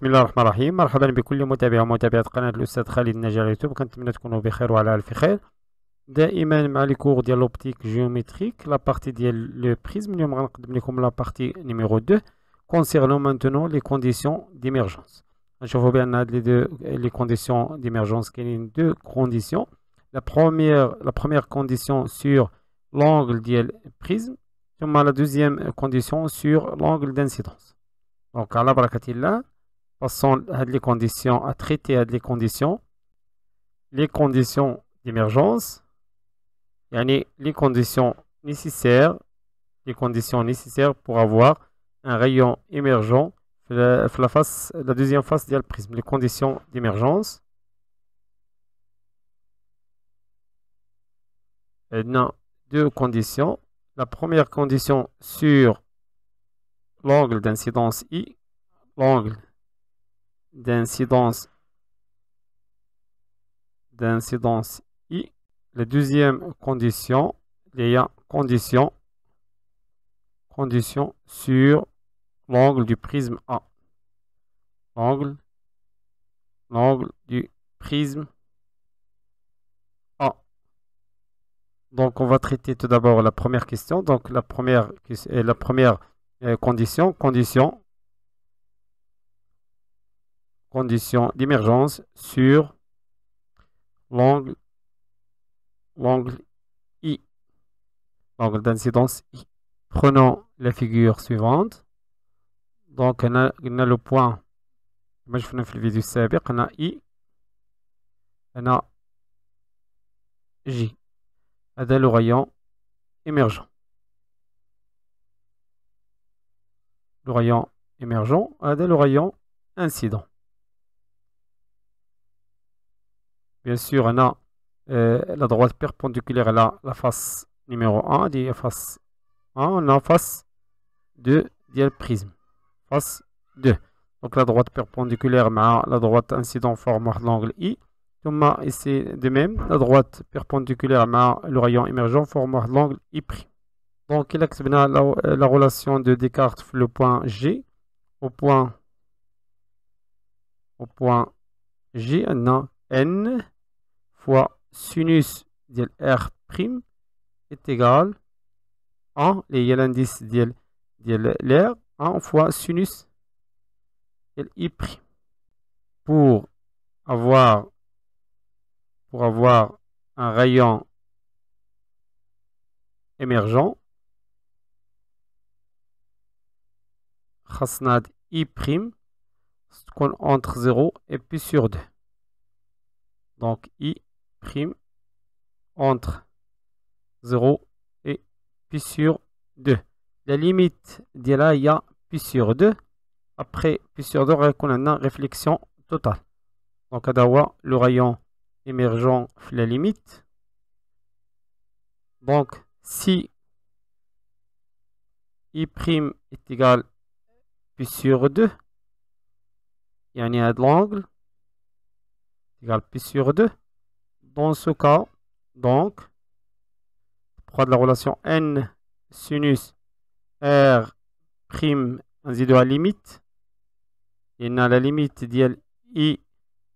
بسم الله الرحمن الرحيم. مرحبا بكل متابع ومتابعة قناة الأستاذ خالد الناجي على اليوتيوب. كنتمنى تكونوا بخير وعلى ألف خير. دائما مع لي كور ديال لوبتيك جيومتريك لا بارتي ديال لو بريزم. اليوم غنقدم لكم لا بارتي نيميرو 2 كونسيرنون مانتونون لي كونديسيون ديميرجونس. غنشوفوا بان هاد لي كونديسيون ديميرجونس كاينين دو كونديسيون. La première condition sur l'angle ديال prisme, ثم la deuxième condition sur l'angle d'incidence. Donc على بركة الله passons à les conditions, à traiter les conditions d'émergence, yani les conditions nécessaires pour avoir un rayon émergent la deuxième face du prisme. Les conditions d'émergence. Non, deux conditions. La première condition sur l'angle d'incidence I, l'angle d'incidence I. La deuxième condition, il y a condition sur l'angle du prisme A. L'angle du prisme A. Donc, on va traiter tout d'abord la première question. Donc, la première condition d'émergence sur l'angle I, l'angle d'incidence I. Prenons la figure suivante. Donc, on a le point, moi je fais une vidéo السابق, on a I, on a J. هذا le rayon émergent. Le rayon émergent, هذا le rayon incident. Bien sûr, on a la droite perpendiculaire à la face numéro 1, la face 1, on a face 2 du prisme. Face 2. Donc la droite perpendiculaire à la droite incident forme l'angle I. Ici de même, la droite perpendiculaire à le rayon émergent forme l'angle I'. Donc il a la relation de Descartes le point G. Au point G, on a N fois sinus de R' est égal à l'indice de l'air 1 fois sinus de I'. Pour avoir un rayon émergent, khasnad I' entre 0 et pi sur 2. Donc I' entre 0 et pi sur 2. La limite de là, il y a pi sur 2. Après pi sur 2, on a une réflexion totale. Donc, le rayon émergent la limite. Donc, si I' est égal pi sur 2, il y a un l'angle égal pi sur 2. Dans ce cas, donc, pour la relation N sinus R' de la limite, il y a la limite de I',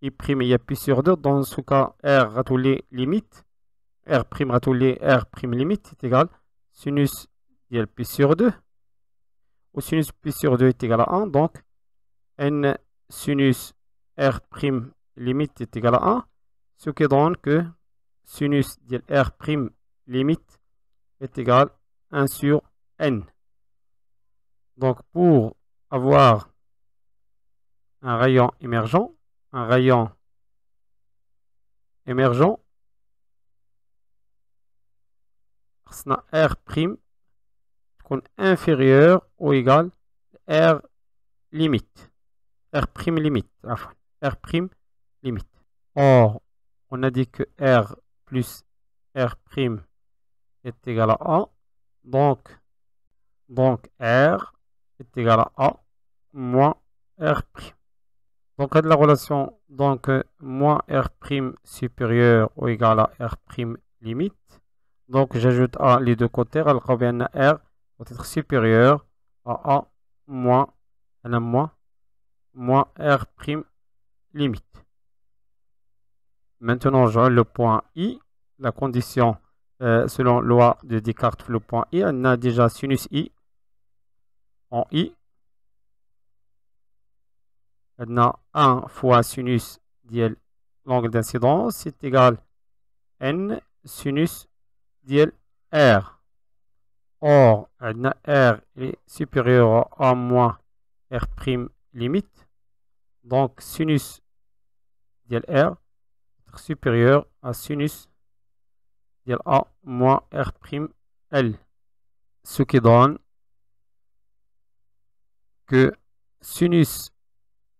il y a pi sur 2. Dans ce cas, R à tous les limites, R' à tous les R' limite est égal sinus de pi sur 2. Ou sinus pi sur 2 est égal à 1. Donc, N sinus R' limite est égal à 1. Ce qui donne que sinus de R' limite est égal à 1 sur N. Donc, pour avoir un rayon émergent, R' inférieur ou égal R limite. R' limite. R' limite. Or, on a dit que R plus R' est égal à A. Donc R est égal à A moins R'. Donc, la relation moins R' supérieur ou égal à R' limite. Donc, j'ajoute A les deux côtés. Alors, R va être supérieur à A moins moins R' limite. Maintenant, je le point I. La condition, selon loi de Descartes, le point I, on a déjà sinus I en I. On a 1 fois sinus dièle l'angle d'incidence, c'est égal N sinus dièle R. Or, on a R est supérieur à A moins R' limite. Donc, sinus dièle R est supérieur à sinus dièle A moins R' L. Ce qui donne que sinus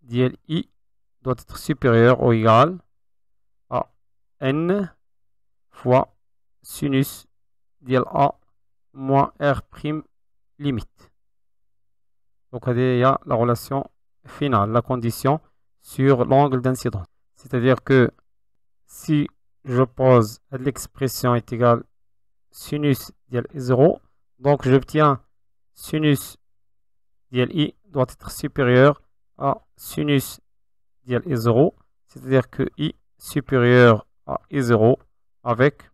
dièle I doit être supérieur ou égal à N fois sinus dièle A moins R' limite. Donc, il y a la relation finale, la condition sur l'angle d'incidence. C'est-à-dire que si je pose l'expression est égale sinus dièle 0, donc j'obtiens sinus dièle I doit être supérieur à sinus dièle I0, c'est-à-dire que I supérieur à I0 avec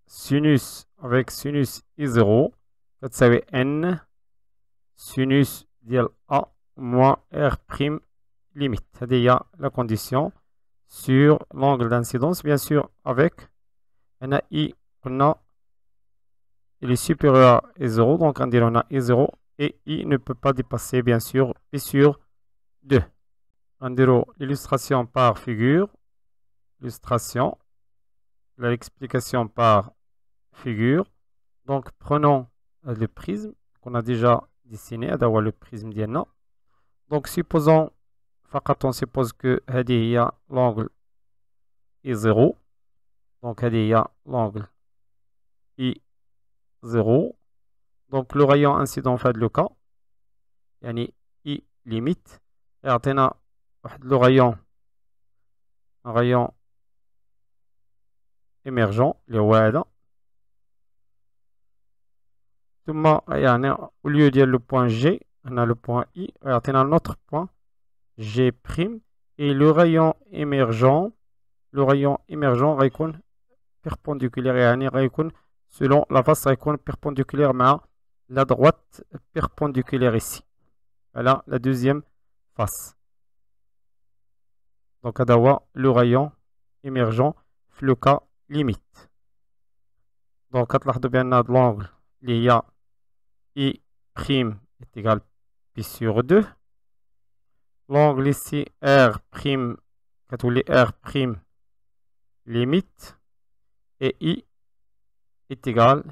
sinus I0, ça veut N sinus dièle A moins R' limite. C'est-à-dire la condition sur l'angle d'incidence, bien sûr, avec on a I, il est supérieur à I0, donc on dit on a I0 et I ne peut pas dépasser, bien sûr, P sur 2. On dirait l'illustration par figure, l'illustration, l'explication par figure. Donc, prenons le prisme qu'on a déjà dessiné, d'avoir le prisme d'Iena. Donc, supposons, on suppose que il y a l'angle I0. Donc, il y a l'angle I0. Donc, le rayon incident fait le cas. Yani I limite. Et on a le rayon, un rayon émergent, le WADA. Au lieu de le point G, on a le point I. On a un autre point G'. Et le rayon émergent raycon perpendiculaire. Selon la face raycon perpendiculaire à la droite perpendiculaire ici. Voilà la deuxième face. Donc, d'avoir le rayon émergent, le cas limite. Donc, à de l'angle, il y a I' est égal Pi sur 2. L'angle ici, R', quand on R' limite, et I est égal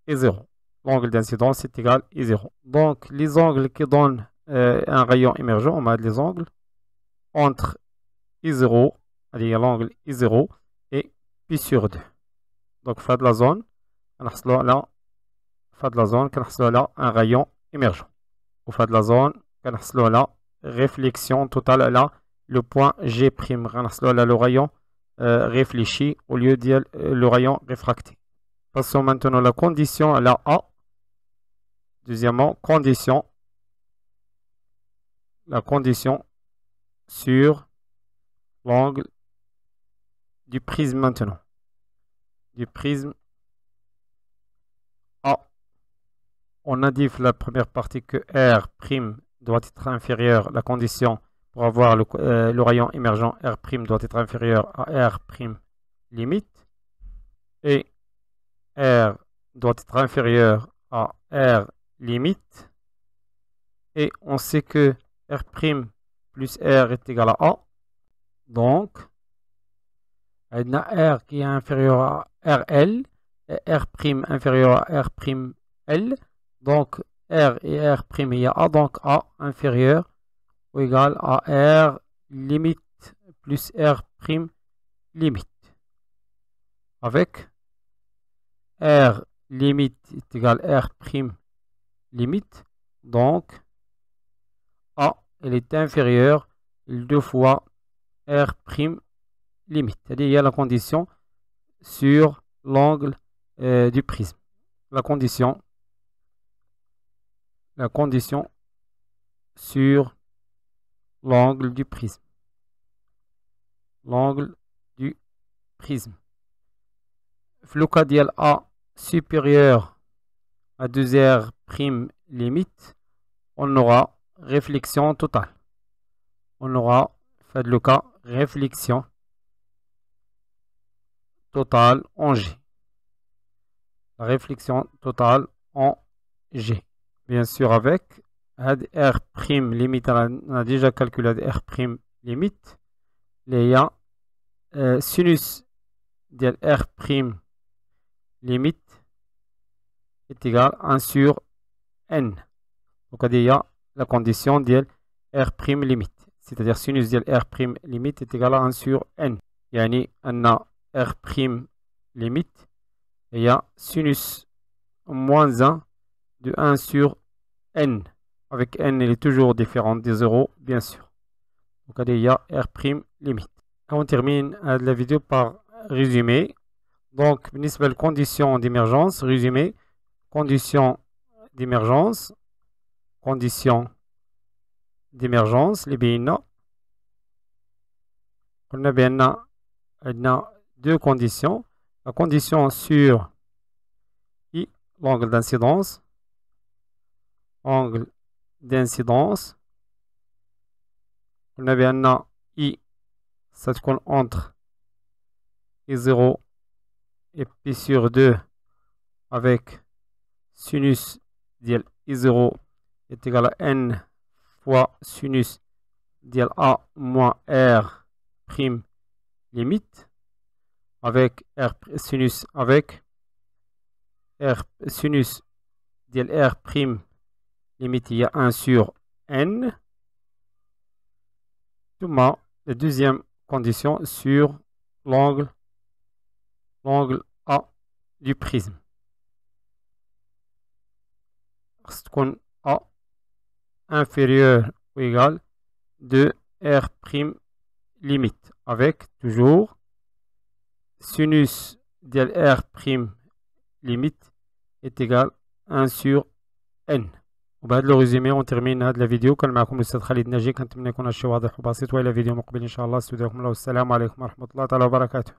à 0. L'angle d'incidence est égal à 0. Donc, les angles qui donnent un rayon émergent, on met les angles entre I0, c'est-à-dire l'angle I0 et Pi sur 2. Donc, fait de la zone, on a là, un rayon émergent. Au fait de la zone, on a là, réflexion totale là, le point G', on a là le rayon réfléchi au lieu de le rayon réfracté. Passons maintenant à la condition à la A. Deuxièmement, la condition sur l'angle du prisme maintenant. Du prisme A. On a dit la première partie que R' doit être inférieur, la condition pour avoir le rayon émergent R' doit être inférieur à R' limite. Et R doit être inférieur à R limite. Et on sait que R' plus R est égal à A. Donc, on a R qui est inférieur à RL et R' inférieur à R'L. Donc, R et R' il y a A, donc A inférieur ou égal à R limite plus R' limite. Avec R limite est égal à R' limite. Donc, A, elle est inférieure 2 fois R' limite. C'est-à-dire, il y a la condition sur l'angle du prisme. La condition sur l'angle du prisme. L'angle du prisme. Le cas ديال A supérieur à 2R prime limite, on aura réflexion totale. On aura fait le cas réflexion totale en G. La réflexion totale en G. Bien sûr avec R prime limite, on a déjà calculé R prime limite. Il y a sinus de R prime limite est égal à 1 sur n. Donc il y a la condition de R prime limite. C'est-à-dire sinus de R prime limite est égal à 1 sur n. يعني أن R prime limite il y a sinus moins 1 de 1 sur n. Avec n, il est toujours différent des 0, bien sûr. Donc il y a R prime limite. On termine la vidéo par résumé. Donc, بالنسبة conditions d'émergence, résumé, conditions d'émergence, les بينا قلنا بأن عندنا deux conditions. La condition sur I, l'angle d'incidence, angle d'incidence. قلنا بأن I ça تكون entre I0 et pi sur 2 avec sinus ديال I0 est égal à n fois sinus ديال A moins R prime limite avec R sinus avec R sinus ديال R prime limite il y a 1 sur n. La deuxième condition sur l'angle A du prisme. C'est A inférieur ou égal de R prime limite avec toujours sinus de R prime limite est égal à 1 sur n. وبهذا لو ريزومي on termine هذه الفيديو. كان معكم الاستاذ خالد ناجي، كنتمنى يكون هادشي واضح وبسيط، والى فيديو مقبل ان شاء الله. استودعكم الله والسلام عليكم ورحمه الله تعالى وبركاته.